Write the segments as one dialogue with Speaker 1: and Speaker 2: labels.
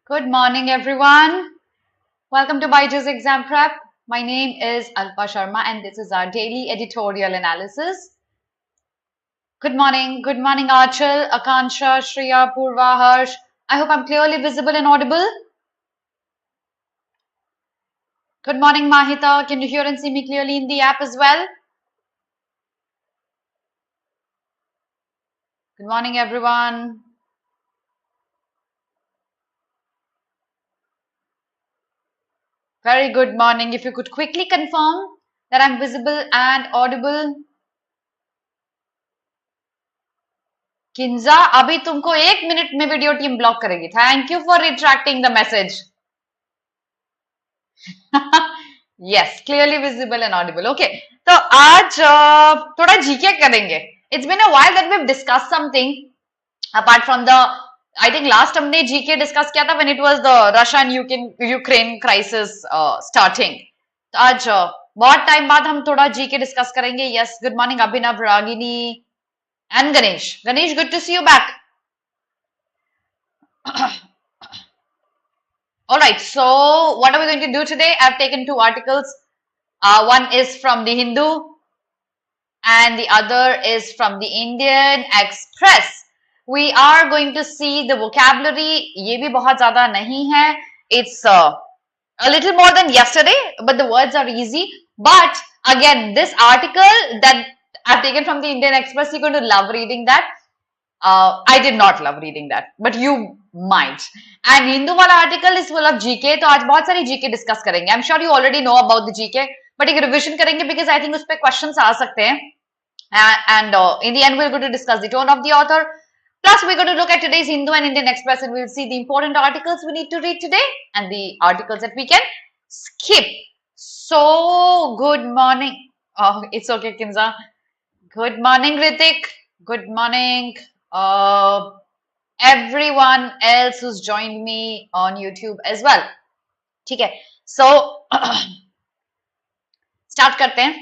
Speaker 1: Good morning, everyone. Welcome to BYJU'S Exam Prep. My name is Alpa Sharma, and this is our daily editorial analysis. Good morning. Good morning, Archal, Akansha, Shreya, Purva, Harsh. I hope I'm clearly visible and audible. Good morning, Mahita. Can you hear and see me clearly in the app as well? Good morning, everyone. Very good morning. If you could quickly confirm that I'm visible and audible. Kinza अभी तुमको 1 minute में video team block करेगी. Thank you for retracting the message. Yes, clearly visible and audible. Okay, तो आज थोड़ा GK करेंगे. It's been a while that we've discussed something apart from the. I think last हमने GK discuss किया था when it was the Russia and Ukraine crisis starting. तो आज बहुत टाइम बाद हम थोड़ा जीके discuss करेंगे. Yes, good morning Abhinav, Ragini and Ganesh. Ganesh, good to see you back. All right, so what are we going to do today? I've taken two articles. One is from the Hindu and the other is from the Indian Express. We are going to see the vocabulary. ये भी बहुत ज़्यादा नहीं है. It's a little more than yesterday, but the words are easy. But again, this article that I've taken from the Indian Express, you're going to love reading that. I did not love reading that, but you might. And Hindu वाला article is full of GK, तो आज बहुत सारी GK discuss करेंगे. I'm sure you already know about the GK, but एक revision करेंगे because I think उस पे questions आ सकते हैं. And in the end, we're going to discuss the tone of the author. Plus, we're going to look at today's Hindu and Indian Express, and we'll see the important articles we need to read today and the articles that we can skip. So, good morning. Oh, it's okay, Kinza. Good morning, Ritik. Good morning. Everyone else who's joined me on YouTube as well. ठीक है, so start करते हैं.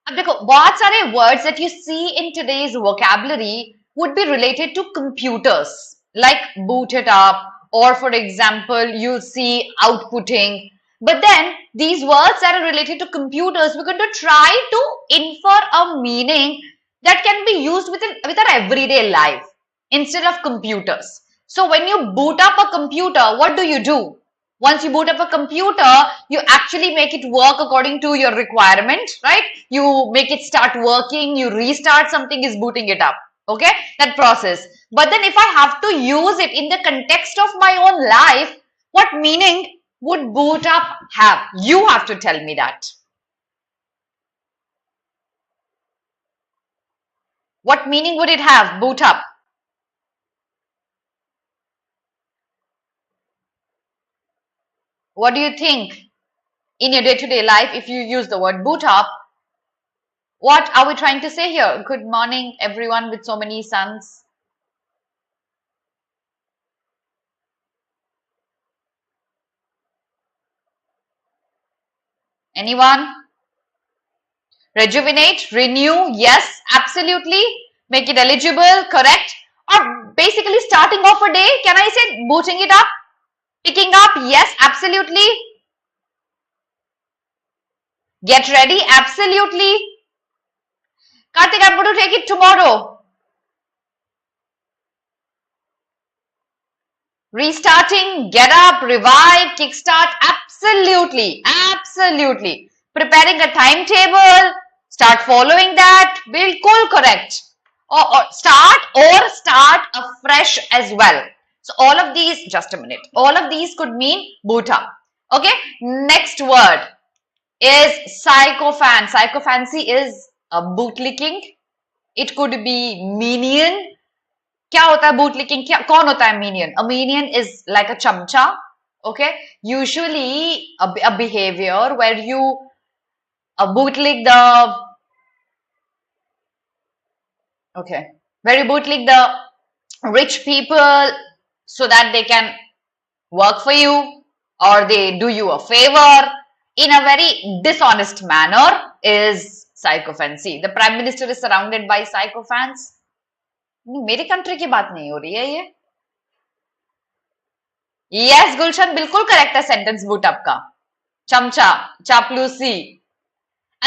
Speaker 1: अब देखो, बहुत सारे words that you see in today's vocabulary would be related to computers, like boot it up, or for example, you'll see outputting. But then these words that are related to computers, we're going to try to infer a meaning that can be used with our everyday life instead of computers. So when you boot up a computer, what do? Once you boot up a computer, you actually make it work according to your requirement, right? You make it start working, you restart something is booting it up. Okay, that process. But then if I have to use it in the context of my own life, what meaning would boot up have? You have to tell me that. What meaning would it have, boot up? What do you think in your day-to-day life if you use the word boot up? What are we trying to say here? Good morning, everyone with so many suns. Anyone? Rejuvenate, renew, yes, absolutely. Make it eligible, correct. Or basically starting off a day, can I say booting it up? Picking up, yes, absolutely. Get ready, absolutely. Karthik, I'm going to take it tomorrow. Restarting, get up, revive, kickstart, absolutely, absolutely. Preparing a timetable, start following that, bilkul correct. Or start afresh as well. So all of these, just a minute, all of these could mean boot up. Okay, next word is sycophant. Sycophancy is a bootlicking. It could be minion. क्या होता है bootlicking? कौन होता है minion? A minion is like a chamcha. Okay, usually a behavior where you bootlick the. Okay, where you bootlick the rich people so that they can work for you or they do you a favor in a very dishonest manner is sycophancy. The Prime Minister is surrounded by sycophants. मेरी country की बात नहीं हो रही है ये. Yes, Gulshan, बिल्कुल correct है sentence boot आपका. चमचा, चापलूसी.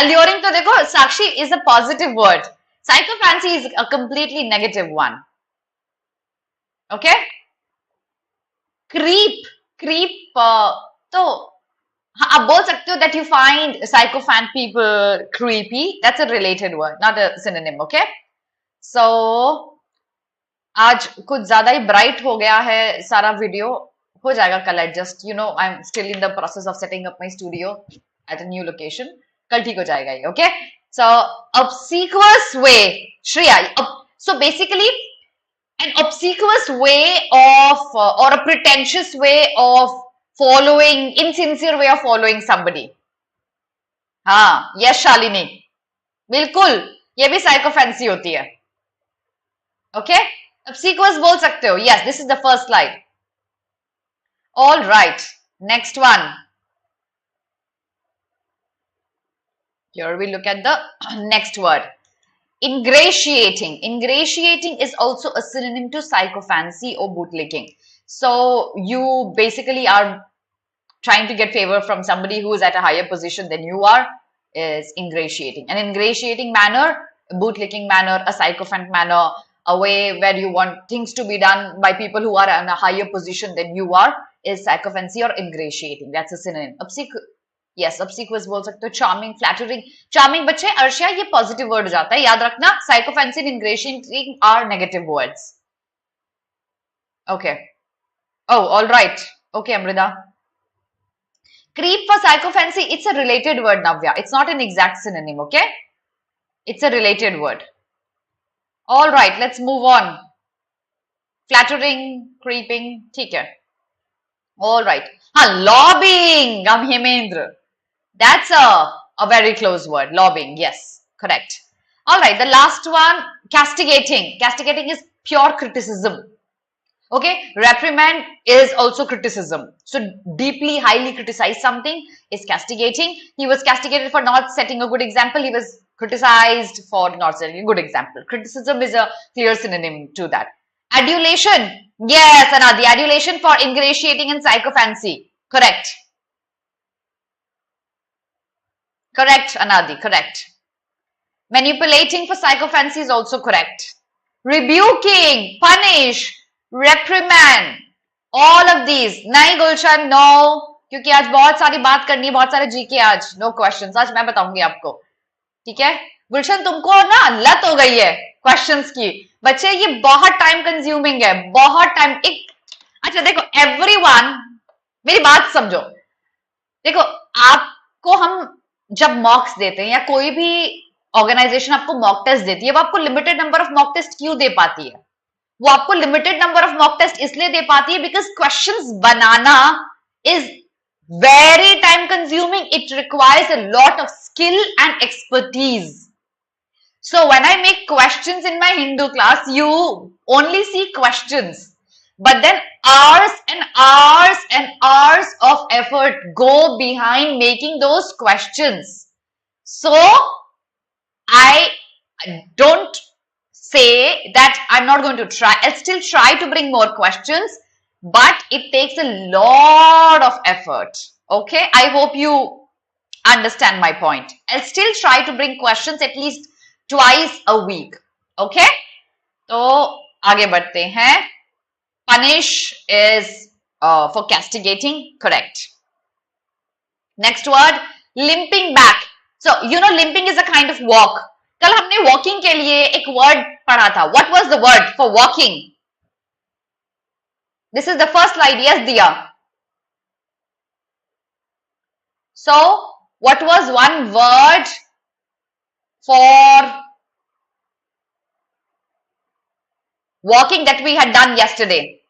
Speaker 1: Alluring तो देखो, Sakshi is a positive word. Psychophancy is a completely negative one. Okay? Creep तो हाँ, आप बोल सकते हो that you find psychophant people creepy. That's a related word, not a synonym. Okay? So आज कुछ ज्यादा ही ब्राइट हो गया है सारा वीडियो. हो जाएगा कल adjust. You know I am still in the process of setting up my studio at a new location. कल ठीक हो जाएगा ये. Okay, so obsequious way, Shreya. So basically an obsequious way of or a pretentious way of following, insincere way of following somebody. हाँ, yes Shalini, बिल्कुल ये भी sycophancy होती है. ओके, obsequious बोल सकते हो. Yes, this is the first slide. All right, next one. Here we look at the next word. Ingratiating. Ingratiating is also a synonym to psychophancy or bootlicking. So you basically are trying to get favor from somebody who is at a higher position than you are, is ingratiating. An ingratiating manner, a bootlicking manner, a sycophant manner, a way where you want things to be done by people who are in a higher position than you are, is sycophancy or ingratiating. That's a synonym. Yes, obsequious बोल सकते हो. Charming, flattering. Charming बच्चे, अर्शिया ये positive word जाता है, याद रखना. Sycophancy and ingratiating are negative words. Okay. Oh, all right. Okay, Amrita. Creep for sycophancy, it's a related word, Navya. It's not an exact synonym, okay? It's a related word. All right, let's move on. Flattering, creeping, ठीक है. All right. Lobbying, Hemendra. That's a very close word. Lobbying, yes, correct. All right, the last one, castigating. Castigating is pure criticism. Okay, reprimand is also criticism. So deeply, highly criticize something is castigating. He was castigated for not setting a good example. He was criticized for not setting a good example. Criticism is a clear synonym to that. Adulation. Yes, Anadi. Adulation for ingratiating and sycophancy. Correct. Correct, Anadi. Correct. Manipulating for sycophancy is also correct. Rebuking, punish, reprimand. All of these. नहीं गुलशन, no. क्योंकि आज बहुत सारी बात करनी है, बहुत सारे जीके आज. No questions. आज मैं बताऊंगी आपको. ठीक है? गुलशन, तुमको ना लत हो गई है क्वेश्चंस की. बच्चे ये बहुत टाइम कंज्यूमिंग है, बहुत टाइम. एक अच्छा देखो, एवरीवन मेरी बात समझो. देखो, आपको हम जब मॉक्स देते हैं या कोई भी ऑर्गेनाइजेशन आपको मॉक टेस्ट देती है, वो आपको limited number of mock test क्यों दे पाती है? वो आपको limited number of mock test इसलिए दे पाती है बिकॉज क्वेश्चंस बनाना is very time consuming. It requires a lot of skill and expertise. So when I make questions in my Hindu class, you only see questions, but then hours and hours and hours of effort go behind making those questions. So I don't say that I'm not going to try. I'll still try to bring more questions, but it takes a lot of effort. Okay, I hope you understand my point. I'll still try to bring questions at least twice a week. Okay, तो आगे बढ़ते हैं. Punish is for castigating. Correct. Next word, limping back. So you know limping is a kind of walk. कल हमने walking के लिए एक word पढ़ा था. What was the word for walking? This is the first slide. Yes, Diya. So, what was one word for walking that we had done yesterday?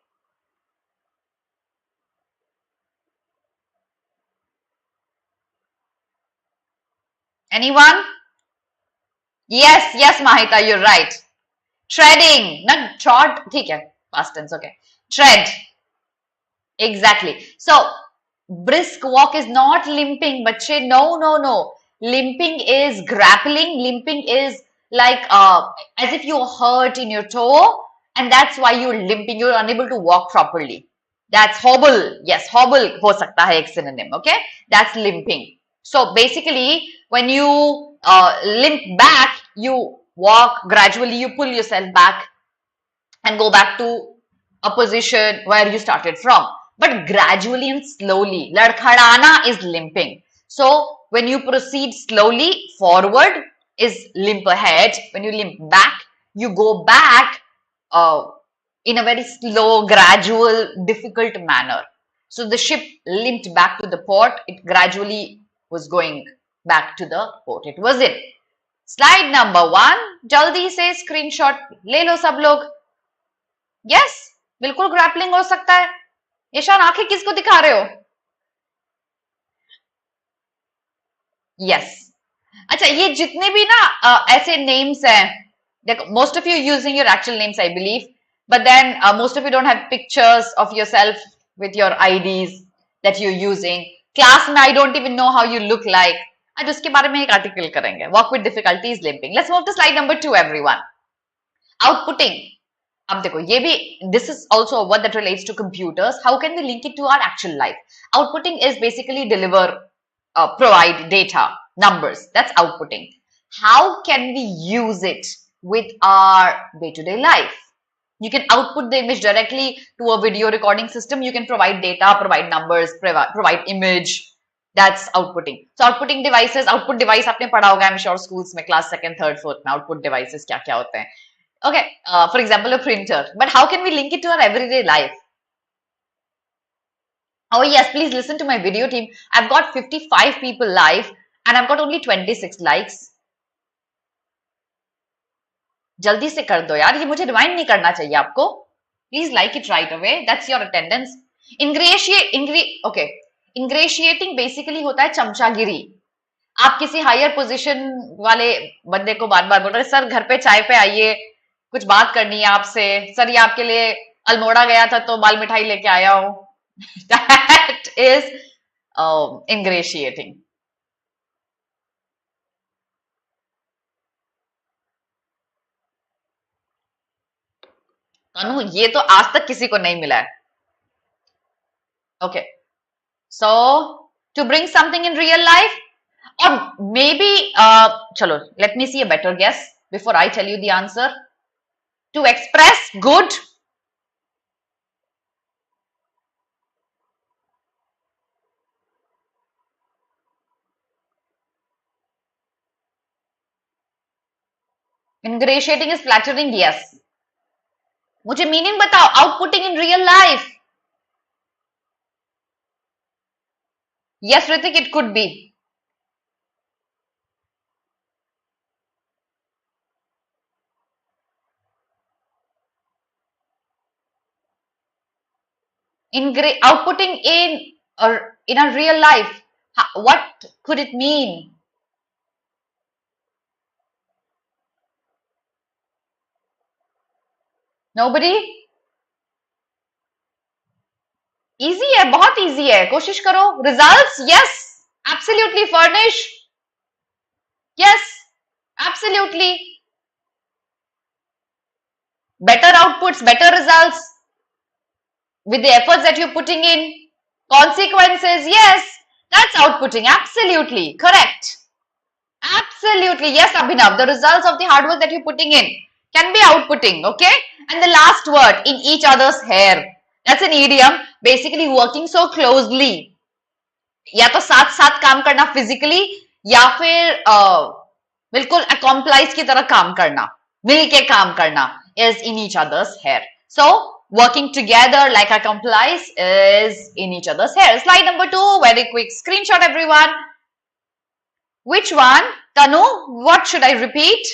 Speaker 1: Anyone? Yes, yes, Mahita, you're right. Treading. Not trod. ठीक है. Past tense. Okay. Tread. Exactly. So, brisk walk is not limping, bache. No, no, no. Limping is grappling. Limping is like as if you're hurt in your toe, and that's why you're limping. You're unable to walk properly. That's hobble. Yes, hobble हो सकता है एक synonym. Okay, that's limping. So basically, when you limp back, you walk gradually, you pull yourself back and go back to a position where you started from. But gradually and slowly, ladkhadana is limping. So when you proceed slowly forward is limp ahead. When you limp back, you go back in a very slow, gradual, difficult manner. So the ship limped back to the port. It gradually was going back to the port it was in. Slide number 1. जल्दी से screenshot ले लो सब लोग. Yes, बिल्कुल grappling हो सकता है. ईशान आंखें किसको दिखा रहे हो? यस. अच्छा, ये जितने भी ना ऐसे नेम्स हैं, most of you using your actual names I believe, but then most of you don't have pictures of yourself with your IDs that you're using. Class में I don't even know how you look like. आज उसके बारे में एक article करेंगे. Walk with difficulties limping. Let's move to slide number 2 everyone. Outputting. अब देखो ये भी, this is also a word that relates to computers. How can we link it to our actual life? Outputting is basically deliver, provide data, numbers. That's outputting. How can we use it with our day-to-day life? You can output the image directly to a video recording system. You can provide data, provide numbers, provide image. That's outputting. So outputting devices, output device आपने पढ़ा होगा I'm sure schools में class 2nd, 3rd, 4th में output devices क्या क्या होते हैं. Okay, for example, a printer. But how can we link it to our everyday life? Oh yes, please listen to my video team. I've got 55 people live and I've got only 26 likes. जल्दी से कर दो यार, ये मुझे remind नहीं करना चाहिए आपको. Please like it right away. That's your attendance. Ingratiating basically होता है चमचागिरी. आप किसी हायर पोजीशन वाले बंदे को बार बार बोल रहे, सर घर पे चाय पे आइए, कुछ बात करनी है आपसे. सर ये आपके लिए अल्मोड़ा गया था तो बाल मिठाई लेके आया हूं. That is ingratiating. तनु, ये तो आज तक किसी को नहीं मिला है. Okay, so to bring something in real life, or maybe chalo, let me see a better guess before I tell you the answer. To express good. Ingratiating is flattering, yes. मुझे मीनिंग बताओ. Outputting in real life. Yes, Ritik, it could be. Outputting in a real life. What could it mean? Nobody? Easy है, बहुत easy है. कोशिश करो. Results? Yes. Absolutely furnish. Yes. Absolutely. Better outputs, better results with the efforts that you're putting in. Consequences? Yes. That's outputting. Absolutely. Correct. Absolutely. Yes, Abhinav. The results of the hard work that you're putting in can be outputting. Okay. And the last word, in each other's hair. That's an idiom. Basically working so closely. या तो साथ साथ काम करना physically, या फिर बिल्कुल accomplice की तरह काम करना, मिल के काम करना is in each other's hair. So working together like accomplice is in each other's hair. Slide number 2, very quick screenshot everyone. Which one? Tanu, what should I repeat?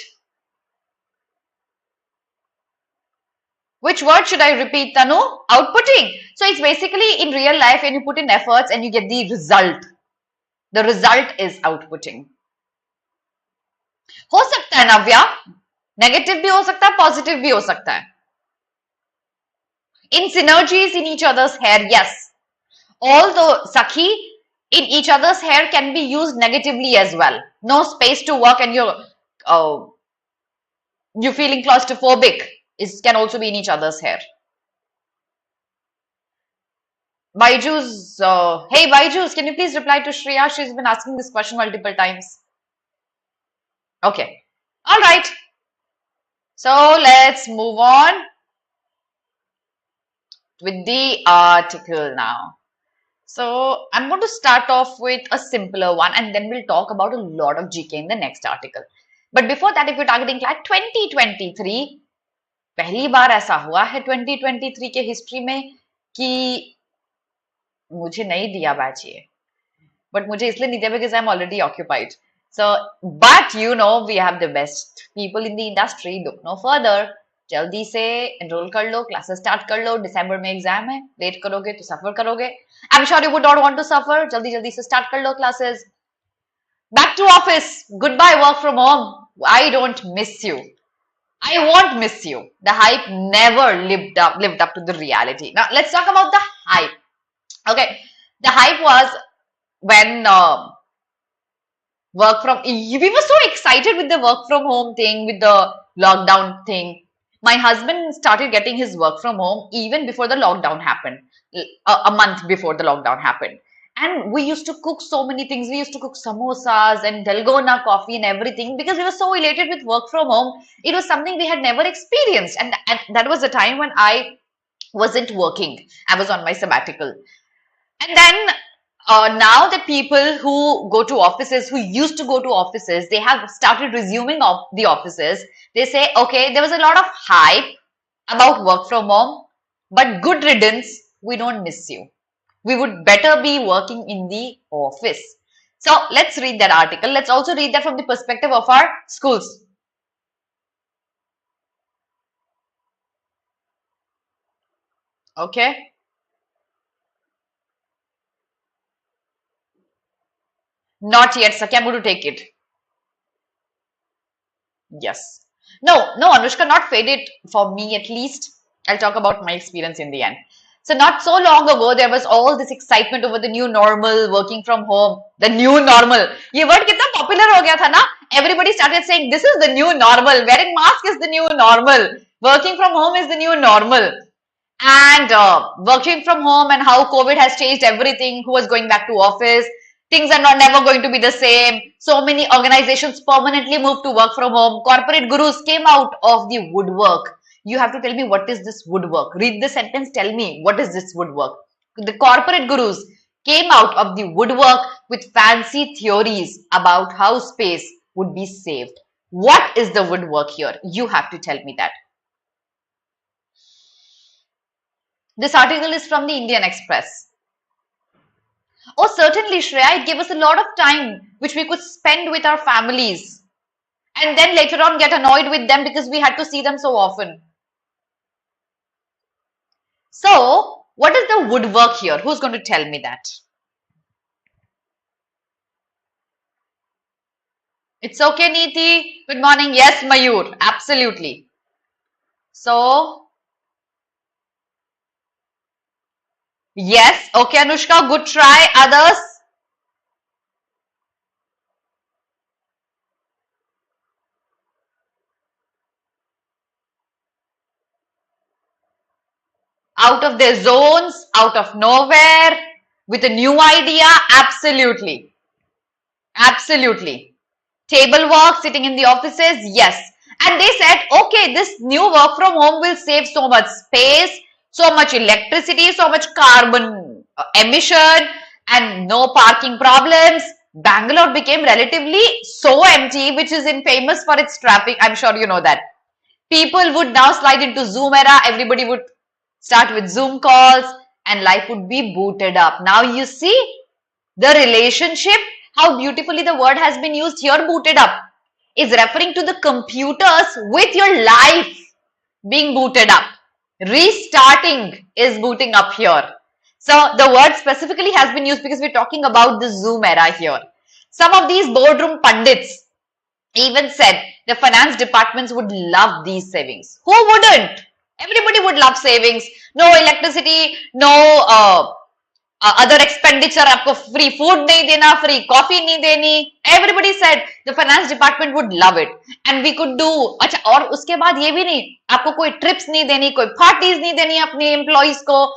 Speaker 1: Which word should I repeat, Tanu? Outputting. So it's basically in real life when you put in efforts and you get the result. The result is outputting. हो सकता है नव्या, negative भी हो सकता है, positive भी हो सकता है. In synergies in each other's hair, yes. Although Sakhi, in each other's hair can be used negatively as well. No space to work and you're feeling claustrophobic. It can also be in each other's hair. BYJU'S, hey BYJU'S, can you please reply to Shreya? She's been asking this question multiple times. Okay. All right. So let's move on with the article now. So I'm going to start off with a simpler one and then we'll talk about a lot of GK in the next article. But before that, if you're targeting CLAT 2023, पहली बार ऐसा हुआ है 2023 के history में कि मुझे नहीं दिया बैच ये, बट मुझे इसलिए नहीं दिया because I am already occupied. So, but you know, we have the best people in the industry. Look no further. जल्दी से enroll कर लो, classes start कर लो. दिसंबर में एग्जाम है, लेट करोगे तो सफर करोगे. I'm sure you would not want to suffer. जल्दी जल्दी से start कर लो classes. Back to office. Goodbye work from home. I don't miss you. I won't miss you. The hype never lived up to the reality. Now let's talk about the hype. Okay, the hype was when we were so excited with the work from home thing, with the lockdown thing. My husband started getting his work from home even before the lockdown happened, a month before the lockdown happened. And we used to cook so many things. We used to cook samosas and dalgona coffee and everything because we were so elated with work from home. It was something we had never experienced. And that was the time when I wasn't working. I was on my sabbatical. And then now that people who go to offices, who used to go to offices, they have started resuming the offices. They say, okay, there was a lot of hype about work from home, but good riddance, we don't miss you. We would better be working in the office. So let's read that article. Let's also read that from the perspective of our schools. Okay. Not yet, Saki. I'm going to take it. Yes. No, Anushka, not faded for me at least. I'll talk about my experience in the end. So not so long ago, there was all this excitement over the new normal, working from home, the new normal. ये word कितना popular हो गया था ना? Everybody started saying, this is the new normal. Wearing mask is the new normal. Working from home is the new normal. And working from home and how COVID has changed everything, who was going back to office, things are not never going to be the same. So many organizations permanently moved to work from home. Corporate gurus came out of the woodwork. You have to tell me what is this woodwork. Read the sentence, tell me what is this woodwork. The corporate gurus came out of the woodwork with fancy theories about how space would be saved. What is the woodwork here? You have to tell me that. This article is from the Indian Express. Oh, certainly, Shreya, it gave us a lot of time which we could spend with our families and then later on get annoyed with them because we had to see them so often. So, what is the woodwork here? Who's going to tell me that? It's okay, Neeti. Good morning. Yes, Mayur. Absolutely. So, yes. Okay, Anushka. Good try. Others? Out of their zones, out of nowhere, with a new idea? Absolutely. Absolutely. Table work, sitting in the offices? Yes. And they said, okay, this new work from home will save so much space, so much electricity, so much carbon emission, and no parking problems. Bangalore became relatively so empty, which is famous for its traffic. I'm sure you know that. People would now slide into Zoom era. Everybody would start with Zoom calls and life would be booted up. Now you see the relationship, how beautifully the word has been used here, booted up, is referring to the computers with your life being booted up. Restarting is booting up here. So the word specifically has been used because we're talking about the Zoom era here. Some of these boardroom pundits even said the finance departments would love these savings. Who wouldn't? Everybody would love savings. No electricity, no other expenditure, आपको free food नहीं देना, free coffee नहीं देनी. Everybody said the finance department would love it, and we could do. अच्छा, और उसके बाद ये भी नहीं, आपको कोई trips नहीं देनी, कोई parties नहीं देनी अपने employees को,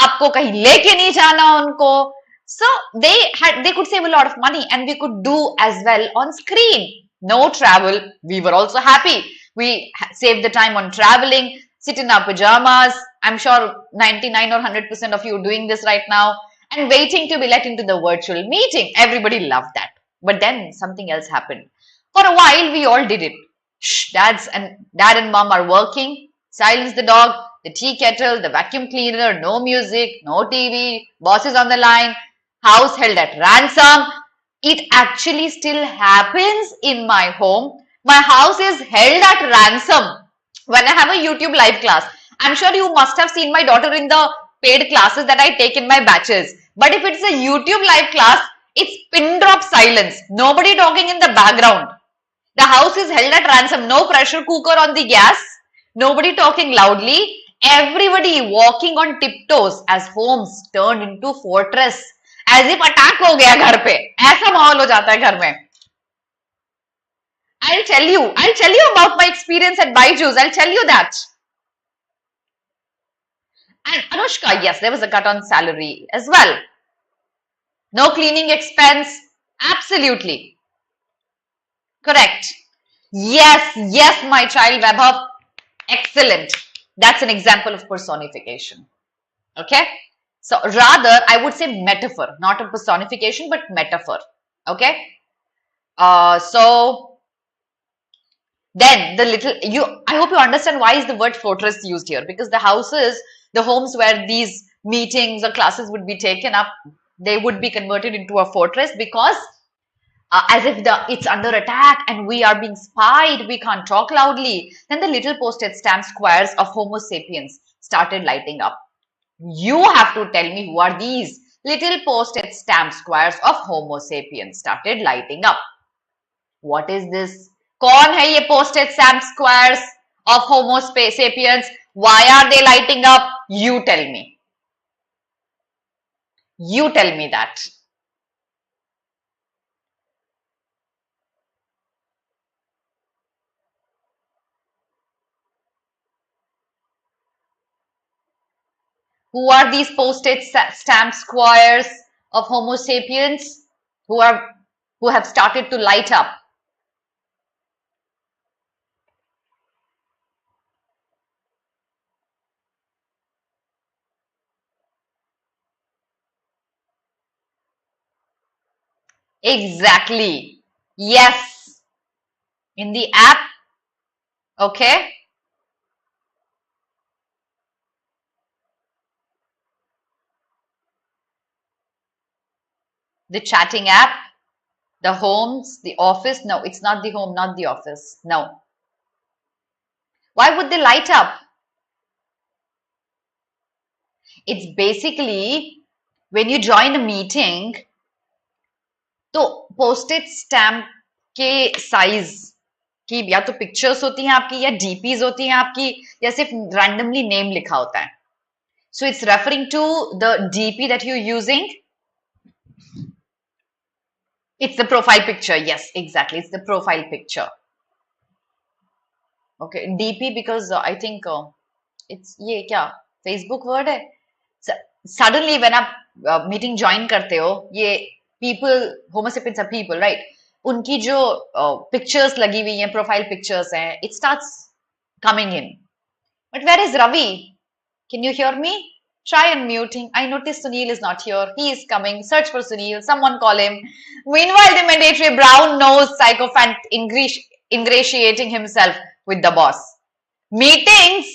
Speaker 1: आपको कहीं लेके नहीं जाना उनको. So they could save a lot of money, and we could do as well on screen. No travel. We were also happy. We saved the time on traveling, sit in our pajamas. I'm sure 99 or 100% of you doing this right now, and waiting to be let into the virtual meeting. Everybody loved that. But then something else happened. For a while, we all did it. Shh, dad and mom are working. Silence the dog, the tea kettle, the vacuum cleaner, no music, no TV, boss is on the line, house held at ransom. It actually still happens in my home. My house is held at ransom when I have a YouTube live class. I'm sure you must have seen my daughter in the paid classes that I take in my batches. But if it's a YouTube live class, it's pin drop silence. Nobody talking in the background. The house is held at ransom. No pressure cooker on the gas. Nobody talking loudly. Everybody walking on tiptoes as homes turned into fortress. As if attack हो गया घर पे. ऐसा माहौल हो जाता है घर में. I'll tell you about my experience at BYJU'S. I'll tell you that. And Anushka, yes, there was a cut on salary as well. No cleaning expense. Absolutely. Correct. Yes, my child, Vaibhav. Excellent. That's an example of personification. Okay. So rather, I would say metaphor, not a personification, but metaphor. Okay. So then I hope you understand why is the word fortress used here, because the houses, the homes where these meetings or classes would be taken up, they would be converted into a fortress, because as if it's under attack and we are being spied, we can't talk loudly. Then the little postage stamp squares of Homo sapiens started lighting up. You have to tell me who are these little postage stamp squares of Homo sapiens started lighting up. What is this? कौन है ये postage stamp squares of Homo sapiens? Why are they lighting up? You tell me. You tell me that. Who are these postage stamp squares of Homo sapiens who have started to light up? Exactly. Yes. In the app. Okay. The chatting app, the homes, the office. No, it's not the home, not the office. No. Why would they light up? It's basically when you join a meeting, तो postage stamp के size की या तो pictures होती हैं आपकी, या DPs होती हैं आपकी, या सिर्फ रैंडमली नेम लिखा होता है. So it's referring to the DP that you using. It's the profile picture. Yes, exactly. It's the profile picture. Okay, DP because I think it's ये क्या Facebook word है. Suddenly when आप meeting join करते हो, ये people, Homo sapiens are people, right? उनकी जो pictures लगी हुई हैं, profile pictures हैं, it starts coming in. But where is Ravi? Can you hear me? Try unmuting. I noticed Sunil is not here. He is coming. Search for Sunil. Someone call him. Meanwhile, the mandatory brown-nosed sycophant ingratiating himself with the boss. Meetings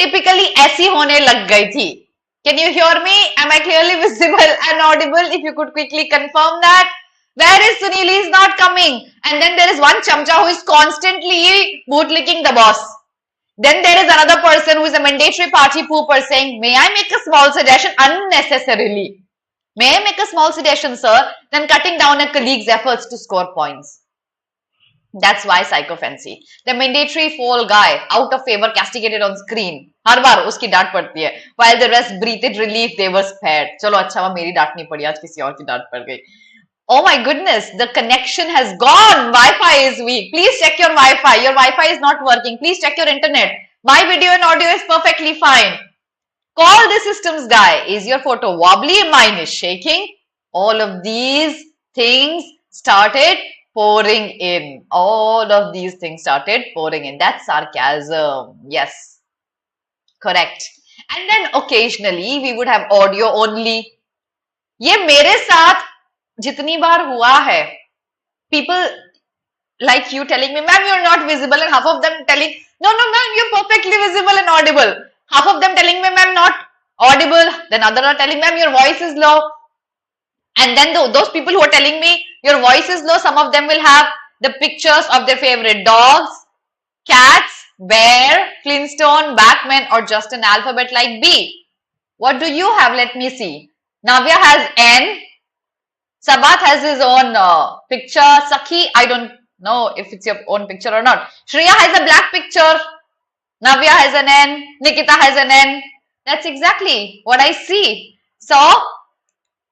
Speaker 1: typically ऐसी होने लग गई थी. Can you hear me? Am I clearly visible and audible? If you could quickly confirm that. Where is Sunil? He is not coming. And then there is one chamcha who is constantly bootlicking the boss. Then there is another person who is a mandatory party pooper saying, may I make a small suggestion unnecessarily? May I make a small suggestion, sir? Then cutting down a colleague's efforts to score points. That's why psychophancy. The mandatory fall guy, out of favor, castigated on screen. हर बार उसकी डांट पड़ती है. While the rest breathed relief, they were spared. चलो अच्छा हुआ मेरी डांट नहीं पड़ी, आज किसी और की डांट पड़ गई. Oh my goodness, the connection has gone. Wi-Fi is weak. Please check your Wi-Fi. Your Wi-Fi is not working. Please check your internet. My video and audio is perfectly fine. Call the systems guy. Is your photo wobbly? Mine is shaking. All of these things started pouring in. All of these things started pouring in. That's sarcasm. Yes, correct. And then occasionally we would have audio only. ये मेरे साथ जितनी बार हुआ है, people like you telling me, ma'am, you're not visible, and half of them telling, no, ma'am, you're perfectly visible and audible. Half of them telling me, ma'am, not audible. Then other are telling, ma'am, your voice is low. And then those people who are telling me your voice is low, some of them will have the pictures of their favorite dogs, cats, bear, Flintstone, Batman, or just an alphabet like B. What do you have? Let me see. Navya has N. Sabat has his own picture. Sakhi, I don't know if it's your own picture or not. Shreya has a black picture. Navya has an N. Nikita has an N. That's exactly what I see. So,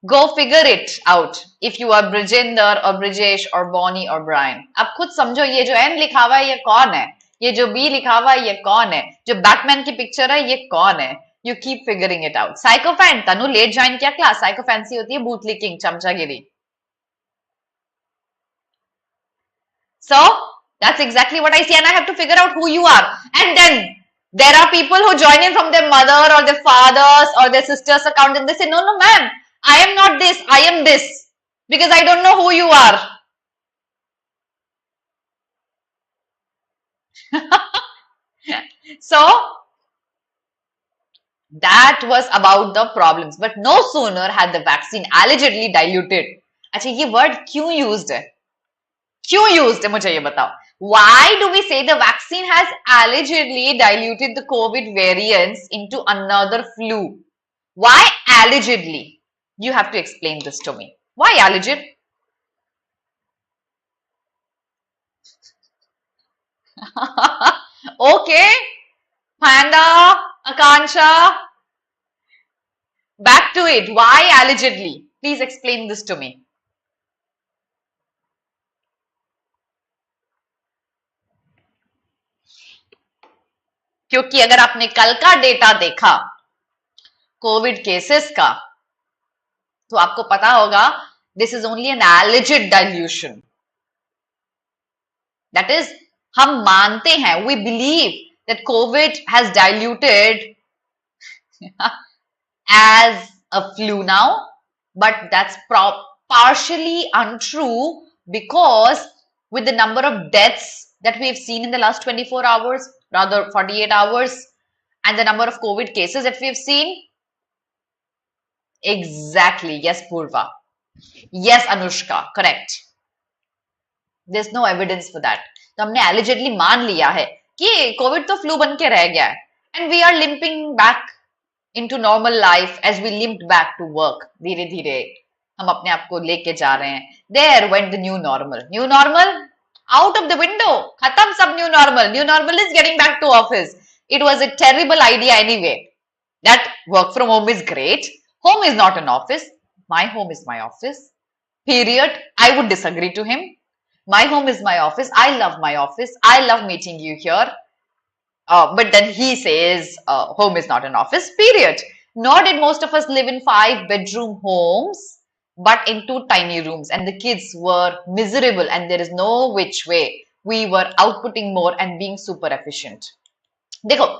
Speaker 1: go figure it out. If you are Brijender or Brijesh or Bonnie or Brian. अब खुद समझो ये जो N लिखा हुआ है ये कौन है? ये जो B लिखा हुआ है ये कौन है? जो बैटमैन की पिक्चर है ये कौन है? You keep figuring it out. Psychofan, Tanu late join किया क्लास. Psychofan सी होती है बूथ लीकिंग, चमचागिरी. So, that's exactly what I see, and I have to figure out who you are. And then there are people who join in from their mother or their father's or their sister's account, and they say, no, ma'am, I am not this, I am this, because I don't know who you are. So, that was about the problems. But no sooner had the vaccine allegedly diluted. अच्छा ये word क्यों used है? क्यों used है मुझे ये बताओ. Why do we say the vaccine has allegedly diluted the COVID variants into another flu? Why allegedly? You have to explain this to me. Why alleged? Okay, Panda, Akansha, back to it. Why allegedly? Please explain this to me. क्योंकि अगर आपने कल का data देखा Covid cases का तो आपको पता होगा this is only an alleged dilution. That is, हम मानते हैं, we believe that COVID has diluted as a flu now, but that's partially untrue because with the number of deaths that we have seen in the last 24 hours, rather 48 hours, and the number of COVID cases that we have seen. Exactly. Yes, Purva. Yes, Anushka. Correct. There's no evidence for that. तो हमने allegedly मान लिया है कि COVID तो flu बन के रह गया है. And we are limping back into normal life as we limped back to work. धीरे धीरे हम अपने आप को लेके जा रहे हैं. There went the new normal. New normal? Out of the window. खत्म सब new normal. New normal is getting back to office. It was a terrible idea anyway. That work from home is great. Home is not an office. My home is my office. Period. I would disagree to him. My home is my office. I love my office. I love meeting you here. But then he says home is not an office. Period. Nor did most of us live in 5-bedroom homes, but in 2 tiny rooms. And the kids were miserable and there is no which way. We were outputting more and being super efficient. Dekho,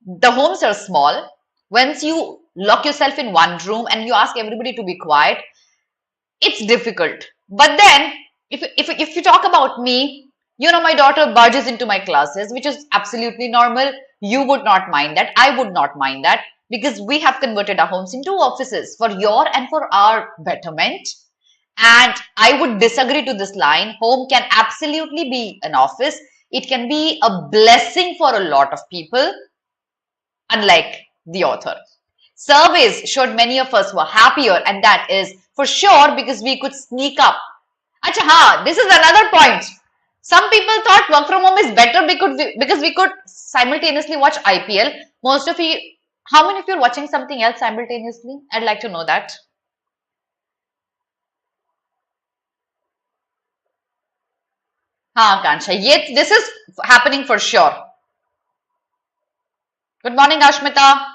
Speaker 1: the homes are small. Once you lock yourself in one room and you ask everybody to be quiet, it's difficult. But then, if you talk about me, you know, my daughter barges into my classes, which is absolutely normal. You would not mind that. I would not mind that because we have converted our homes into offices for your and for our betterment. And I would disagree to this line. Home can absolutely be an office. It can be a blessing for a lot of people, unlike the author. Surveys showed many of us were happier, and that is for sure because we could sneak up. Acha, ha, this is another point. Some people thought work from home is better because we could simultaneously watch IPL. Most of you, how many of you are watching something else simultaneously? I'd like to know that. Ha, Kansha, yet this is happening for sure. Good morning, Ashmita.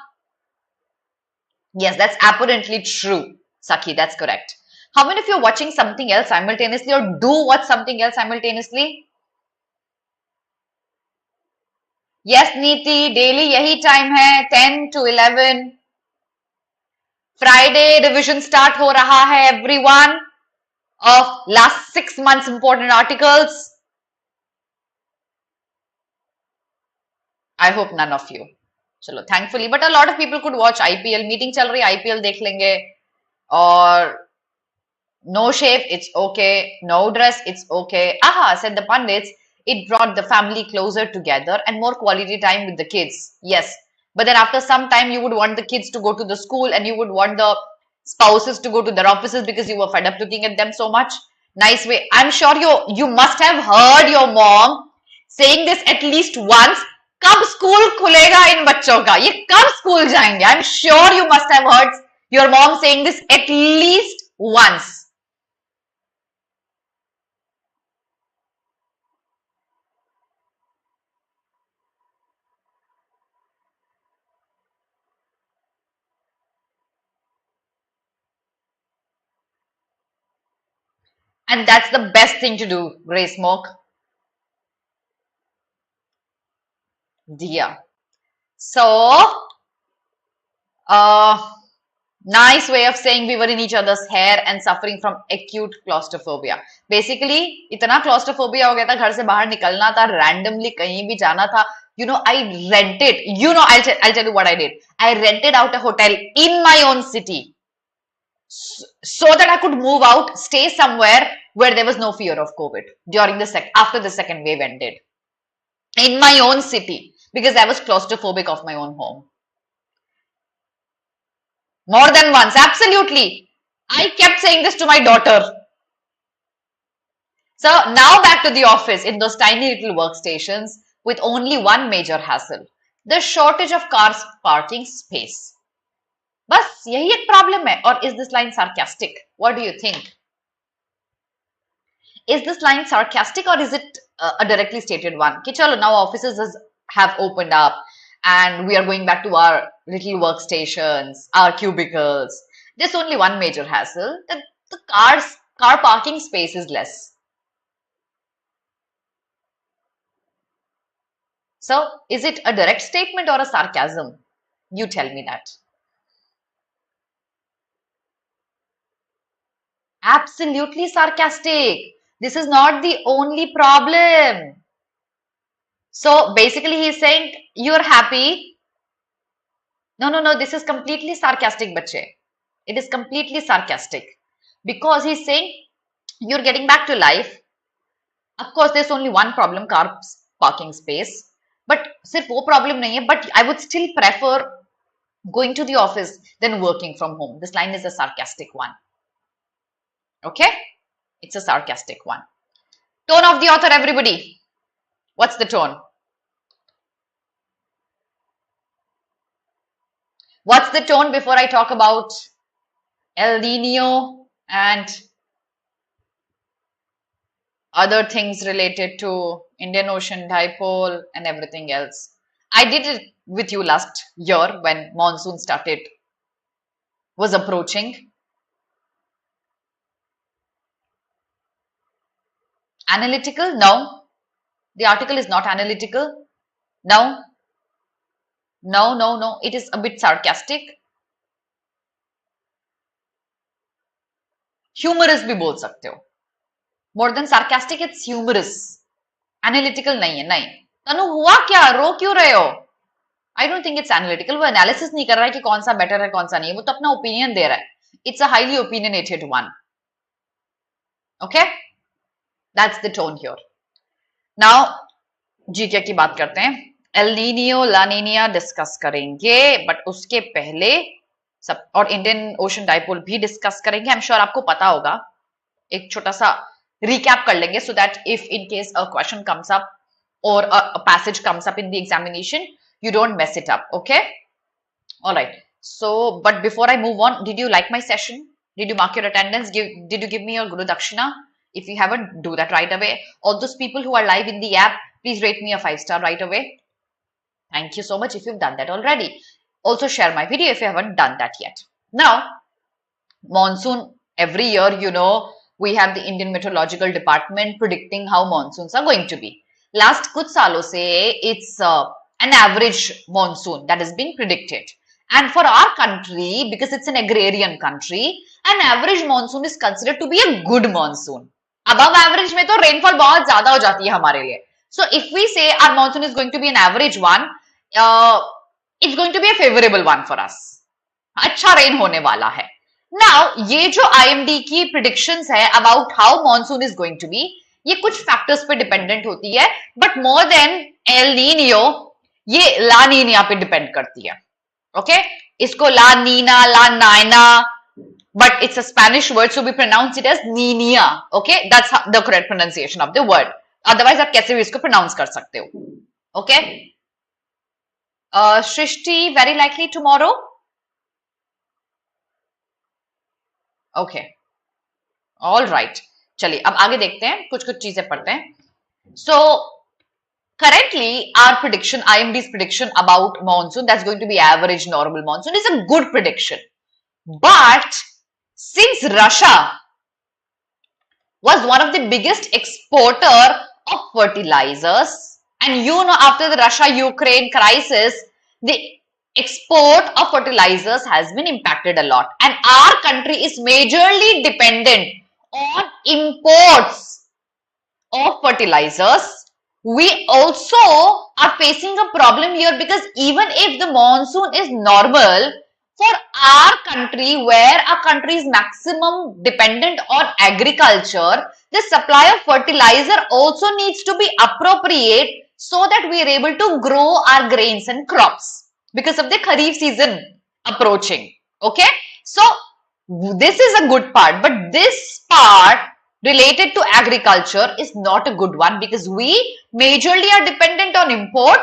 Speaker 1: Yes, that's apparently true, Saki. That's correct. How many of you are watching something else simultaneously or do watch something else simultaneously? Yes, Neeti, daily यही time है 10 to 11. Friday revision start हो रहा है everyone of last 6 months important articles. I hope none of you. चलो thankfully, but a lot of people could watch IPL. Meeting चल रही IPL देख लेंगे और no shape, it's okay. No dress, it's okay. Aha, said the pundits. It brought the family closer together and more quality time with the kids. Yes. But then after some time, you would want the kids to go to the school and you would want the spouses to go to their offices because you were fed up looking at them so much. Nice way. I'm sure you must have heard your mom saying this at least once. कब school खुलेगा इन बच्चों का ये कब school जाएंगे I'm sure you must have heard your mom saying this at least once. And that's the best thing to do, Grey Smoke. Dear. So, nice way of saying we were in each other's hair and suffering from acute claustrophobia. Basically, इतना claustrophobia हो गया था घर से बाहर निकलना था randomly कहीं भी जाना था. You know, I rented. You know, I'll tell you what I did. I rented out a hotel in my own city so that I could move out, stay somewhere where there was no fear of COVID during after the second wave ended. In my own city because I was claustrophobic of my own home. More than once, absolutely. I kept saying this to my daughter. So now back to the office in those tiny little workstations with only one major hassle, the shortage of cars parking space. बस यही एक problem है. Or is this line sarcastic? What do you think? Is this line sarcastic or is it a directly stated one? कि चलो now offices have opened up and we are going back to our little workstations, our cubicles. There's only one major hassle, that the car parking space is less. So is it a direct statement or a sarcasm? You tell me that. Absolutely sarcastic. This is not the only problem. So basically he's saying you're happy. No, this is completely sarcastic, bache. It is completely sarcastic because he's saying you're getting back to life. Of course, there's only one problem, car parking space. But सिर्फ वो problem नहीं है, but I would still prefer going to the office than working from home. This line is a sarcastic one. Okay? It's a sarcastic one. Tone of the author, everybody. What's the tone? What's the tone before I talk about El Nino and other things related to Indian Ocean dipole and everything else? I did it with you last year when monsoon was approaching. Analytical? No. The article is not analytical. No. No. It is a bit sarcastic. Humorous भी बोल सकते हो. More than sarcastic, it's humorous. Analytical नहीं है, नहीं. तनु हुआ क्या? रो क्यों रहे हो? I don't think it's analytical. वो analysis नहीं कर रहा है कि कौन सा better है, कौन सा नहीं है. वो तो अपना opinion दे रहा है. It's a highly opinionated one. Okay? That's the tone here. Now, GK की बात करते हैं. एल नीनियो ला नीनिया डिस्कस करेंगे, बट उसके पहले सब और इंडियन ओशन डाइपोल भी डिस्कस करेंगे. आई एम श्योर आपको पता होगा. एक छोटा सा recap कर लेंगे so that if in case a question comes up or a passage comes up in the examination, you don't mess it up. Okay? All right. So, but before I move on, did you like my session? Did you mark your attendance? Did you give me your Guru Dakshina? If you haven't, do that right away. All those people who are live in the app, please rate me a 5-star right away. Thank you so much if you've done that already. Also share my video if you haven't done that yet. Now, monsoon, every year, you know, we have the Indian Meteorological Department predicting how monsoons are going to be. Last kuch saalon se, it's an average monsoon that is being predicted. And for our country, because it's an agrarian country, an average monsoon is considered to be a good monsoon. Above average में तो rainfall बहुत ज़्यादा हो जाती है हमारे लिए. So if we say our monsoon is going to be an average one, it's going to be a favorable one for us. अच्छा rain होने वाला है. Now ये जो IMD की predictions है about how monsoon is going to be, ये कुछ factors पे dependent होती है, but more than El Nino, ये La Nina पे depend करती है. Okay, इसको La Nina, La Nina, but it's a Spanish word, so we pronounce it as Niña. Okay, that's the correct pronunciation of the word. Otherwise, आप कैसे भी इसको pronounce कर सकते हो. Okay, Shrishti, very likely tomorrow. Okay, all right. चलिए अब आगे देखते हैं, कुछ कुछ चीजें पढ़ते हैं. So currently, our prediction, IMD's prediction about monsoon, that's going to be average normal monsoon, is a good prediction. But since Russia was one of the biggest exporter of fertilizers, and you know, after the Russia-Ukraine crisis, the export of fertilizers has been impacted a lot, and our country is majorly dependent on imports of fertilizers. We also are facing a problem here because even if the monsoon is normal, for our country, where our country is maximum dependent on agriculture, the supply of fertilizer also needs to be appropriate so that we are able to grow our grains and crops because of the Kharif season approaching. Okay, so this is a good part, but this part related to agriculture is not a good one because we majorly are dependent on import,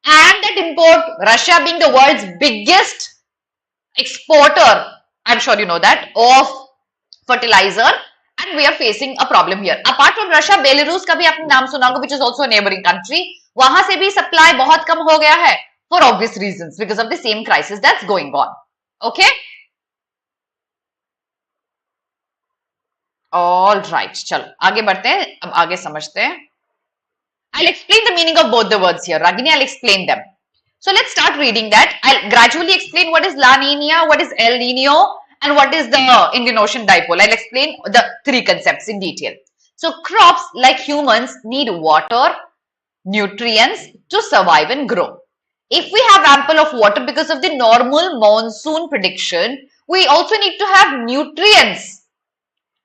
Speaker 1: and that import, Russia being the world's biggest exporter, I'm sure you know that, of fertilizer, and we are facing a problem here. Apart from Russia, Belarus का भी आपने नाम सुना होगा, which is also a neighboring country. वहां से भी supply बहुत कम हो गया है for obvious reasons because of the same crisis that's going on. Okay. All right, चलो आगे बढ़ते हैं, अब आगे समझते हैं. I'll explain the meaning of both the words here. Ragini, I'll explain them. So let's start reading that. I'll gradually explain what is La Nina, what is El Nino, and what is the Indian Ocean Dipole. I'll explain the three concepts in detail. So crops, like humans, need water, nutrients to survive and grow. If we have ample of water because of the normal monsoon prediction, we also need to have nutrients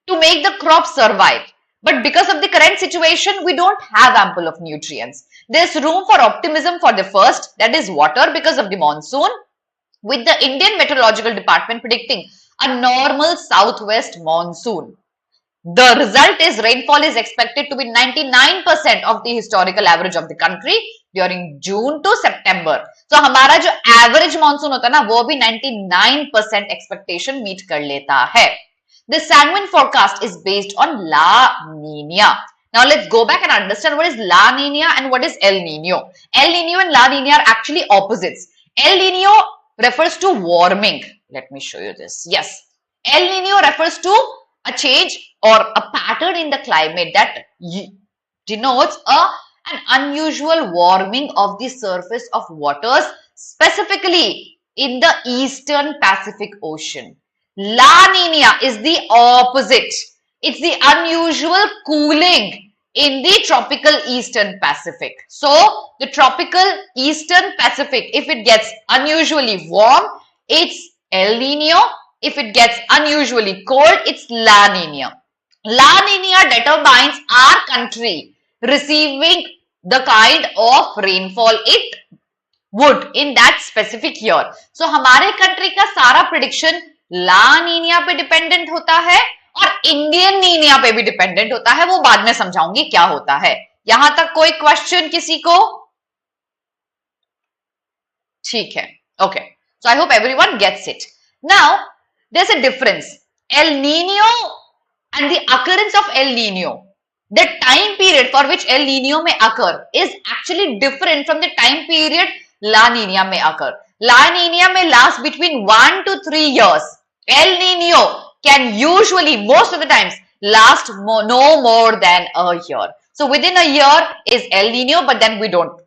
Speaker 1: to make the crop survive. But because of the current situation, we don't have ample of nutrients. There's room for optimism for the first, that is water, because of the monsoon, with the Indian Meteorological Department predicting a normal southwest monsoon. The result is rainfall is expected to be 99% of the historical average of the country during June to September. So हमारा जो average monsoon होता है ना, वो भी 99% expectation meet कर लेता है. The sanguine forecast is based on La Nina. Now let's go back and understand what is La Nina and what is El Nino. El Nino and La Nina are actually opposites. El Nino refers to warming. Let me show you this. Yes. El Nino refers to a change or a pattern in the climate that denotes an unusual warming of the surface of waters, specifically in the Eastern Pacific Ocean. La Nina is the opposite. It's the unusual cooling in the tropical Eastern Pacific. So, the tropical Eastern Pacific, if it gets unusually warm, it's El Nino. If it gets unusually cold, it's La Nina. La Nina determines our country receiving the kind of rainfall it would in that specific year. So, हमारे country का सारा prediction ला Niña पे dependent होता है और Indian Niña पे भी dependent होता है. वो बाद में समझाऊंगी क्या होता है. यहां तक कोई क्वेश्चन किसी को? ठीक है. Okay, so I hope everyone gets it. Now there is a difference. El Nino and the occurrence of El Nino, the time period for which El Nino may occur is actually different from the time period La Nina may occur. La Nina may last between 1 to 3 years. El Nino can usually, most of the times, last no more than a year. So within a year is El Nino, but then we don't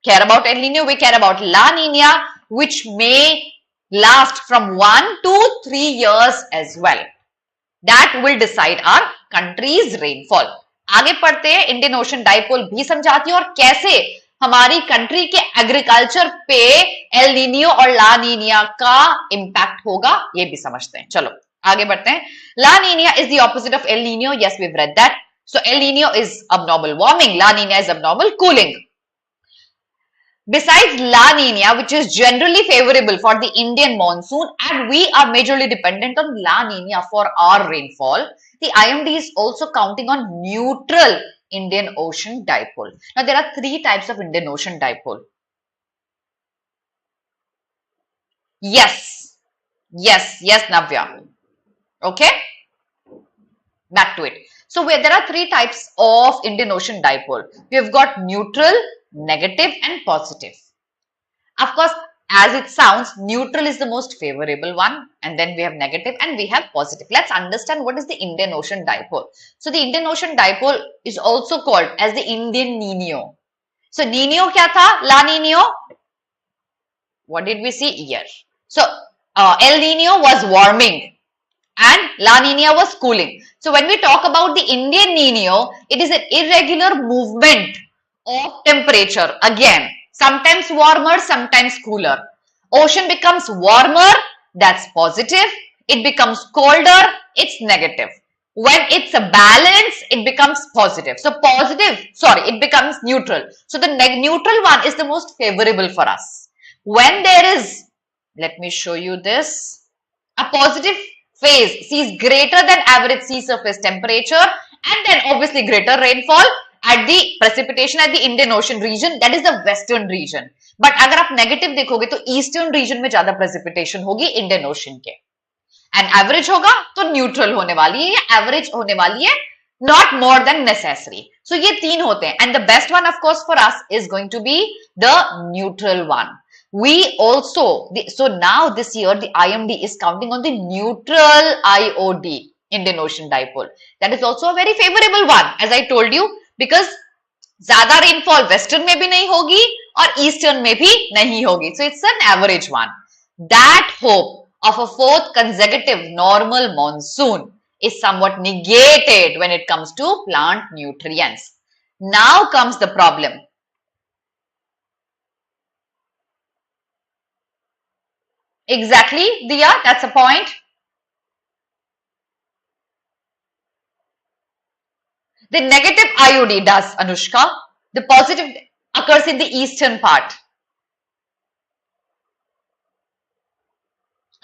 Speaker 1: care about El Nino. We care about La Nina, which may last from 1 to 3 years as well. That will decide our country's rainfall. आगे पढ़ते हैं, Indian ocean dipole भी समझाती हूँ और कैसे हमारी country के एग्रीकल्चर पे एल नीनियो और ला नीनिया का इंपैक्ट होगा, ये भी समझते हैं. चलो आगे बढ़ते हैं. La Nina is the opposite of El Nino. Yes, we read that. So El Nino is abnormal warming, La Nina is abnormal cooling. Besides La Nina, which is generally favorable for the Indian monsoon, and we are majorly dependent on La Nina for our rainfall, the IMD is also counting on neutral Indian Ocean dipole. Now, there are 3 types of Indian Ocean dipole. Yes, Navya. Okay, back to it. So, there are 3 types of Indian Ocean dipole. We have got neutral, negative and positive. Of course, as it sounds, neutral is the most favorable one, and then we have negative and we have positive. Let's understand what is the Indian Ocean dipole. So the Indian Ocean dipole is also called as the Indian Nino. So Nino kya tha? La Nino. What did we see here? So El Nino was warming and La Nina was cooling. So when we talk about the Indian Nino, it is an irregular movement of temperature. Again, sometimes warmer, sometimes cooler. Ocean becomes warmer, that's positive. It becomes colder, it's negative. When it's a balance, it becomes positive. So it becomes neutral. So the neutral one is the most favorable for us. When there is, let me show you this, a positive phase sees greater than average sea surface temperature and then obviously greater rainfall at the precipitation at the Indian Ocean region, that is the western region. But अगर आप negative देखोगे तो eastern region में ज्यादा precipitation होगी Indian Ocean के. And average होगा तो neutral होने वाली है, average होने वाली है, not more than necessary. So ये 3 होते हैं. And the best one of course for us is going to be the neutral one. We also, so now this year the IMD is counting on the neutral IOD, Indian Ocean dipole. That is also a very favorable one, as I told you, because ज्यादा rainfall western में भी नहीं होगी और eastern में भी नहीं होगी. So it's an average one. That hope of a 4th consecutive normal monsoon is somewhat negated when it comes to plant nutrients. Now comes the problem. Exactly, Diya, that's a point. The negative IOD does, Anushka. The positive occurs in the eastern part.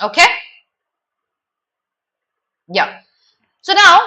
Speaker 1: Okay? Yeah. So now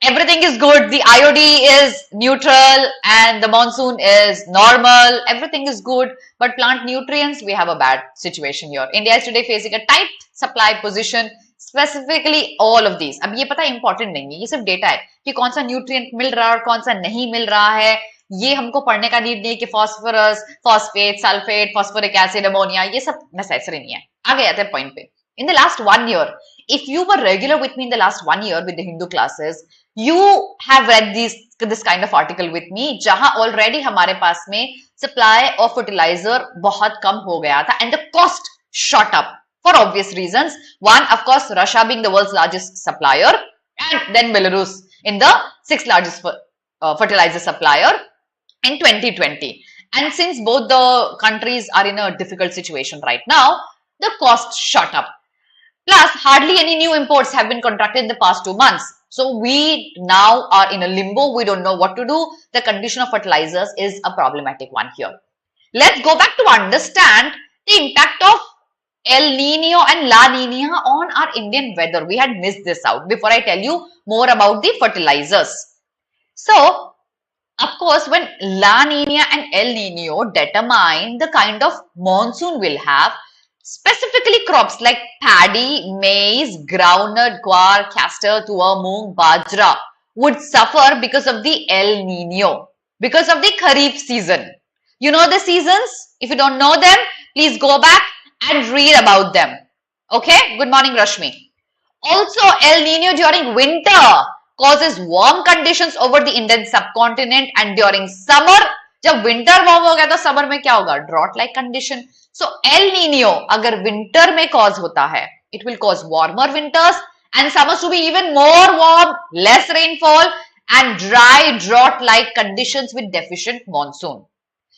Speaker 1: everything is good. The IOD is neutral and the monsoon is normal. Everything is good. But plant nutrients, we have a bad situation here. India is today facing a tight supply position. Specifically all of these. अब ये पता important नहीं है, ये सिर्फ data है कि कौन सा न्यूट्रिएंट मिल रहा है और कौन सा नहीं मिल रहा है. ये हमको पढ़ने का नीड नहीं कि phosphorus, phosphate, sulphate, phosphoric acid, ammonia, ये सब नेसेसरी नहीं है. आगे आते हैं पॉइंट पे. In the last 1 year, if you were regular with me in the last 1 year with the Hindu classes, you have read this kind of article with me, जहां already हमारे पास में supply of fertilizer बहुत कम हो गया था and the cost shot up. For obvious reasons. One, of course, Russia being the world's largest supplier, and then Belarus in the 6th largest fertilizer supplier in 2020. And since both the countries are in a difficult situation right now, the cost shot up. Plus, hardly any new imports have been contracted in the past 2 months. So we now are in a limbo. We don't know what to do. The condition of fertilizers is a problematic one here. Let's go back to understand the impact of El Nino and La Nina on our Indian weather. We had missed this out before I tell you more about the fertilizers. So, of course, when La Nina and El Nino determine the kind of monsoon we'll have, specifically crops like paddy, maize, groundnut, guar, castor, tuar, moong, bajra would suffer because of the El Nino, because of the Kharif season. You know the seasons? If you don't know them, please go back and read about them. Okay? Good morning, Rashmi. Also, El Nino during winter causes warm conditions over the Indian subcontinent, and during summer, जब winter warm हो गया तो summer में क्या होगा? Drought like condition. So El Nino अगर winter में cause होता है, it will cause warmer winters and summers to be even more warm, less rainfall and dry drought like conditions with deficient monsoon.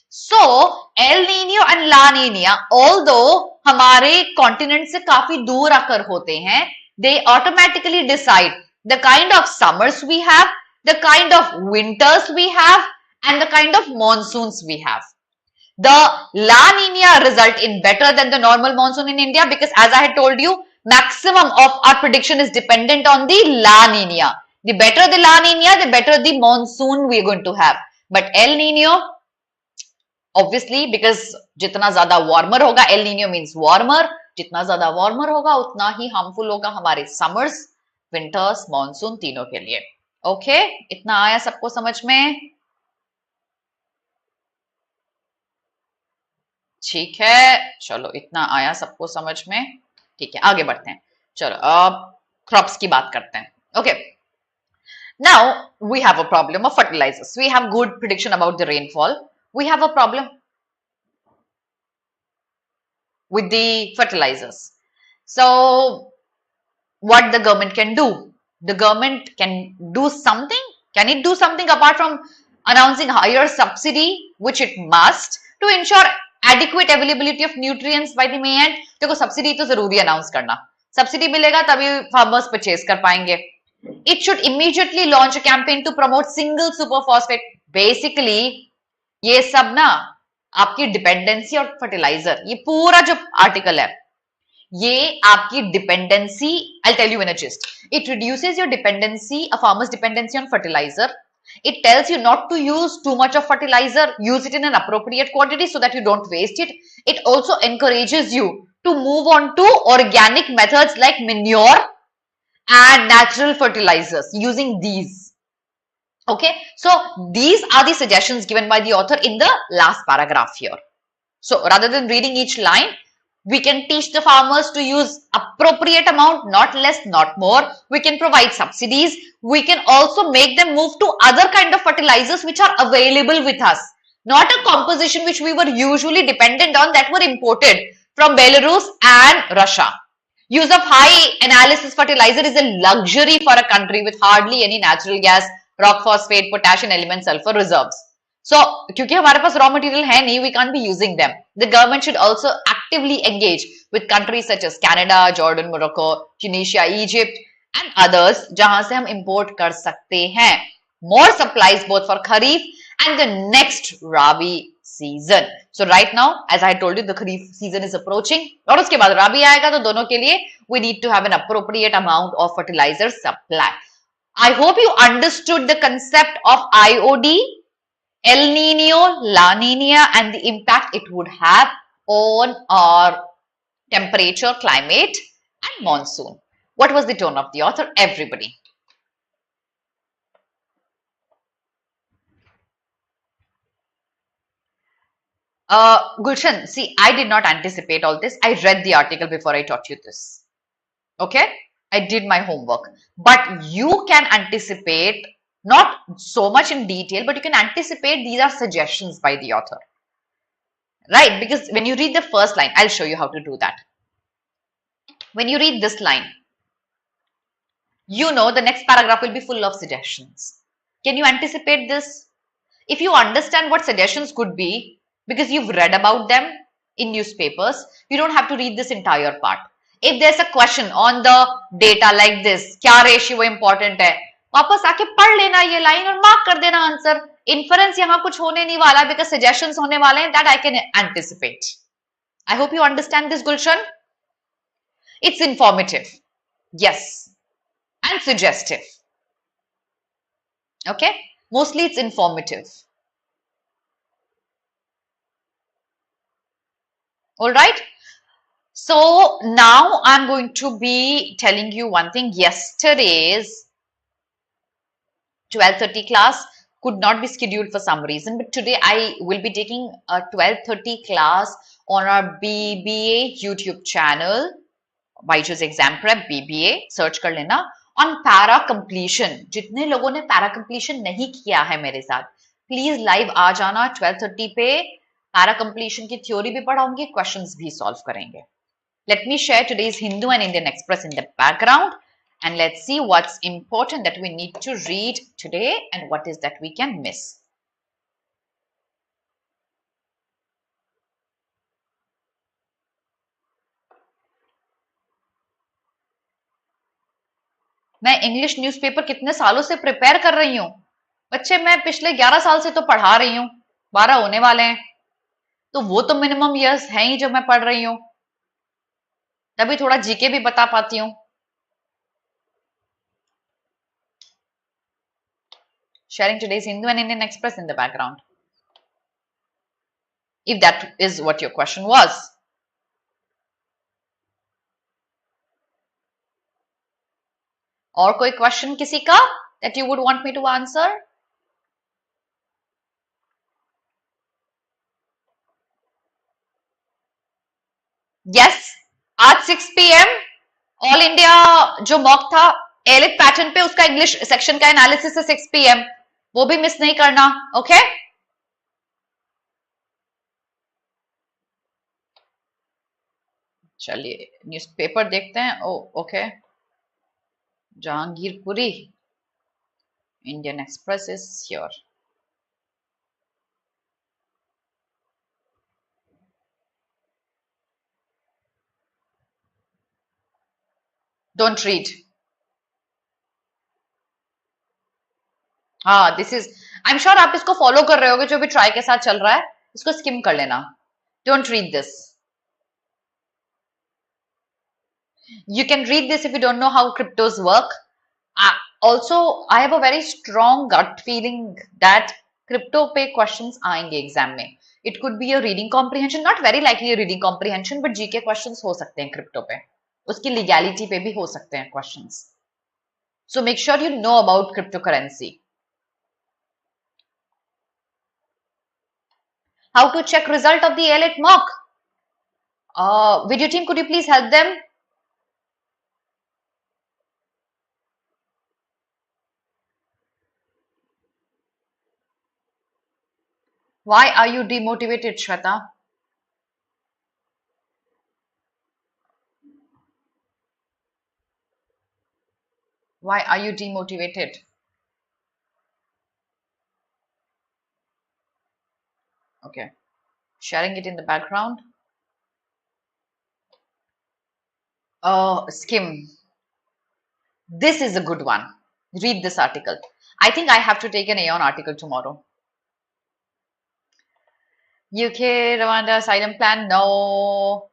Speaker 1: So El Nino and La Nina, although हमारे continent से काफी दूर आकर होते हैं, they automatically decide the kind of summers we have, the kind of winters we have, and the kind of monsoons we have. The La Nina result in better than the normal monsoon in India because, as I had told you, maximum of our prediction is dependent on the La Nina. The better the La Nina, the better the monsoon we are going to have. But El Nino, obviously, because जितना ज़्यादा warmer होगा, El Nino means warmer, जितना ज़्यादा warmer होगा उतना ही harmful होगा हमारे summers, winters, monsoon तीनों के लिए. Okay, इतना आया सबको समझ में? ठीक है, चलो इतना आया सबको समझ में. ठीक है, आगे बढ़ते हैं. चलो अब crops की बात करते हैं. Okay. Now we have a problem of fertilizers. We have good prediction about the rainfall. We have a problem with the fertilizers. So what the government can do? The government can do something. Can it do something apart from announcing higher subsidy, which it must, to ensure adequate availability of nutrients by the May end? देखो subsidy तो जरूरी announce करना. Subsidy मिलेगा तभी farmers purchase कर पाएंगे. It should immediately launch a campaign to promote single super phosphate. Basically, ये सब ना आपकी डिपेंडेंसी और फर्टिलाइजर, ये पूरा जो आर्टिकल है ये आपकी dependency, I'll tell you in a gist. It reduces your dependency, a farmer's dependency on fertilizer. It tells you not to use too much of fertilizer, use it in an appropriate quantity so that you don't waste it. It also encourages you to move on to organic methods like manure and natural fertilizers using these. Okay, so these are the suggestions given by the author in the last paragraph here. So rather than reading each line, we can teach the farmers to use appropriate amount, not less, not more. We can provide subsidies. We can also make them move to other kind of fertilizers which are available with us. Not a composition which we were usually dependent on that were imported from Belarus and Russia. Use of high analysis fertilizer is a luxury for a country with hardly any natural gas, rock phosphate, potash and element sulfur reserves. So, क्योंकि हमारे पास raw material है नहीं, we can't be using them. The government should also actively engage with countries such as Canada, Jordan, Morocco, Tunisia, Egypt and others जहां से हम import कर सकते हैं. More supplies both for Kharif and the next Rabi season. So right now, as I told you, the Kharif season is approaching. और उसके बाद Rabi आएगा तो दोनों के लिए we need to have an appropriate amount of fertilizer supply. I hope you understood the concept of IOD, El Nino, La Nina and the impact it would have on our temperature, climate and monsoon. What was the tone of the author? Everybody. Gulshan, see, I did not anticipate all this. I read the article before I taught you this. Okay? I did my homework. But you can anticipate, not so much in detail, but you can anticipate these are suggestions by the author. Right? Because when you read the first line, I'll show you how to do that. When you read this line, you know the next paragraph will be full of suggestions. Can you anticipate this? If you understand what suggestions could be, because you've read about them in newspapers, you don't have to read this entire part. If there's a question on the data like this, क्या ratio important है, वापस आके पढ़ लेना ये line और mark कर देना answer. Inference यहाँ कुछ होने नहीं वाला because suggestions होने वाले हैं that I can anticipate. I hope you understand this, Gulshan. It's informative, yes, and suggestive. Okay, mostly it's informative. All right. So now I'm going to be telling you one thing. Yesterday's 12:30 class could not be scheduled for some reason, but today I will be taking a 12:30 class on our BBA YouTube channel. BYJU'S Exam Prep BBA search कर लेना. On para completion, जितने लोगों ने para completion नहीं किया है मेरे साथ, प्लीज लाइव आ जाना 12:30 पे. para completion की थ्योरी भी पढ़ाऊंगी, क्वेश्चंस भी सॉल्व करेंगे. Let me share today's Hindu and Indian Express in the background, and let's see what's important that we need to read today and what is that we can miss. मैं English newspaper कितने सालों से prepare कर रही हूँ बच्चे. मैं पिछले 11 साल से तो पढ़ा रही हूँ, 12 होने वाले हैं, तो वो तो मिनिमम ईयर्स हैं ही जब मैं पढ़ रही हूँ, तभी थोड़ा जीके भी बता पाती हूँ. Sharing today's Hindu and Indian Express in the background, if that is what your question was. और कोई क्वेश्चन किसी का that you would want me to answer? Yes, आज 6 PM ऑल इंडिया जो मॉक था एलिट पैटर्न पे, उसका English section का एनालिसिस है 6 PM, वो भी मिस नहीं करना. ओके चलिए न्यूज़पेपर देखते हैं. Oh okay, Jahangirpuri Indian Express is here. Don't read. हाँ this is, I am sure आप इसको फॉलो कर रहे होगे जो भी ट्राई के साथ चल रहा है, इसको स्किम कर लेना. Don't read this. You can read this if you don't know how cryptos work. Also, I have a very strong gut feeling that crypto पे questions आएंगे एग्जाम में. It could be a reading comprehension, not very likely a reading comprehension, but GK questions हो सकते हैं crypto पे. उसकी legality पे भी हो सकते हैं questions. So make sure you know about cryptocurrency. How to check result of the elite mock? Video team, could you please help them? Why are you demotivated, Shweta? Why are you demotivated? Okay, sharing it in the background. Skim. This is a good one. Read this article. I think I have to take an Aeon article tomorrow. UK, Rwanda asylum plan? No.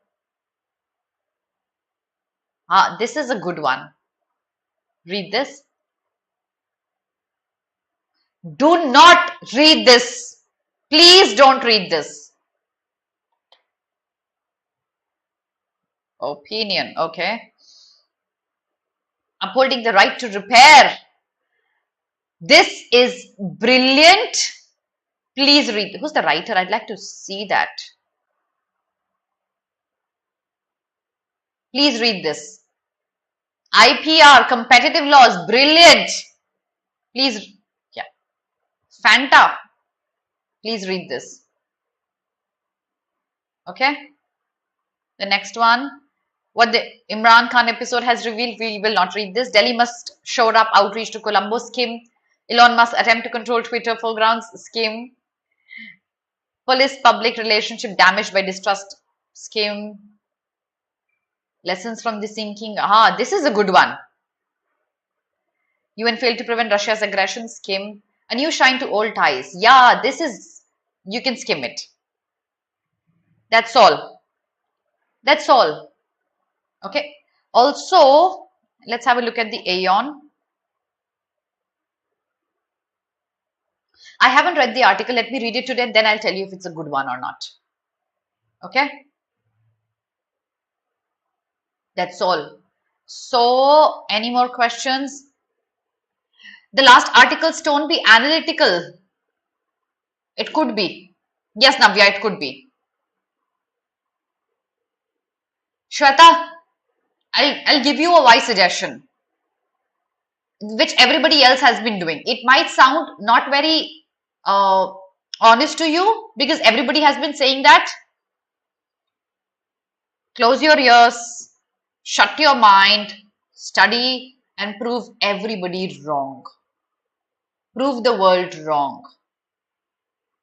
Speaker 1: This is a good one. Read this. Do not read this. Please don't read this. Opinion, okay. Upholding the right to repair. This is brilliant. Please read. Who's the writer? I'd like to see that. Please read this. IPR, competitive laws, brilliant. Please, yeah. Fanta, please read this. Okay. The next one, what the Imran Khan episode has revealed, we will not read this. Delhi must shore up outreach to Colombo scheme. Elon Musk attempt to control Twitter foregrounds scheme. Police public relationship damaged by distrust scheme. Lessons from the sinking. This is a good one. UN failed to prevent Russia's aggression scheme. A new shine to old ties. Yeah, this is, you can skim it. That's all. That's all. Okay. Also, let's have a look at the Aeon. I haven't read the article. Let me read it today, and then I'll tell you if it's a good one or not. Okay. That's all. So, any more questions? The last articles don't be analytical. It could be. Yes, Navya, it could be. Shweta, I'll give you a wise suggestion, which everybody else has been doing. It might sound not very honest to you because everybody has been saying that. Close your ears, shut your mind, study, and prove everybody wrong. Prove the world wrong.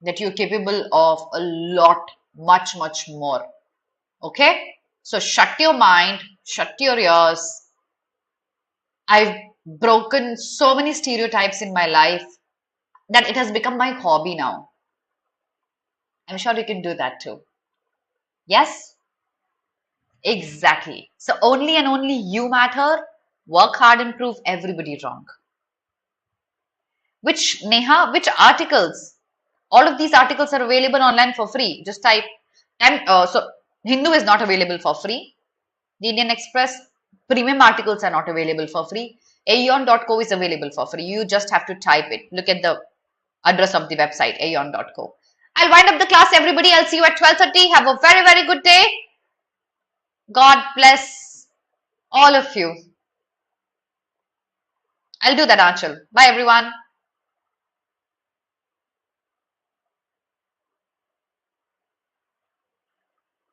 Speaker 1: That you're capable of a lot, much, much more. Okay? So shut your mind, shut your ears. I've broken so many stereotypes in my life that it has become my hobby now. I'm sure you can do that too. Yes? Exactly. So only and only you matter. Work hard and prove everybody wrong. Which, Neha, which articles? All of these articles are available online for free. Just type, so Hindu is not available for free. The Indian Express premium articles are not available for free. Aeon.co is available for free. You just have to type it. Look at the address of the website, aeon.co. I'll wind up the class, everybody. I'll see you at 12:30. Have a very, very good day. God bless all of you. I'll do that, Anshul. Bye, everyone.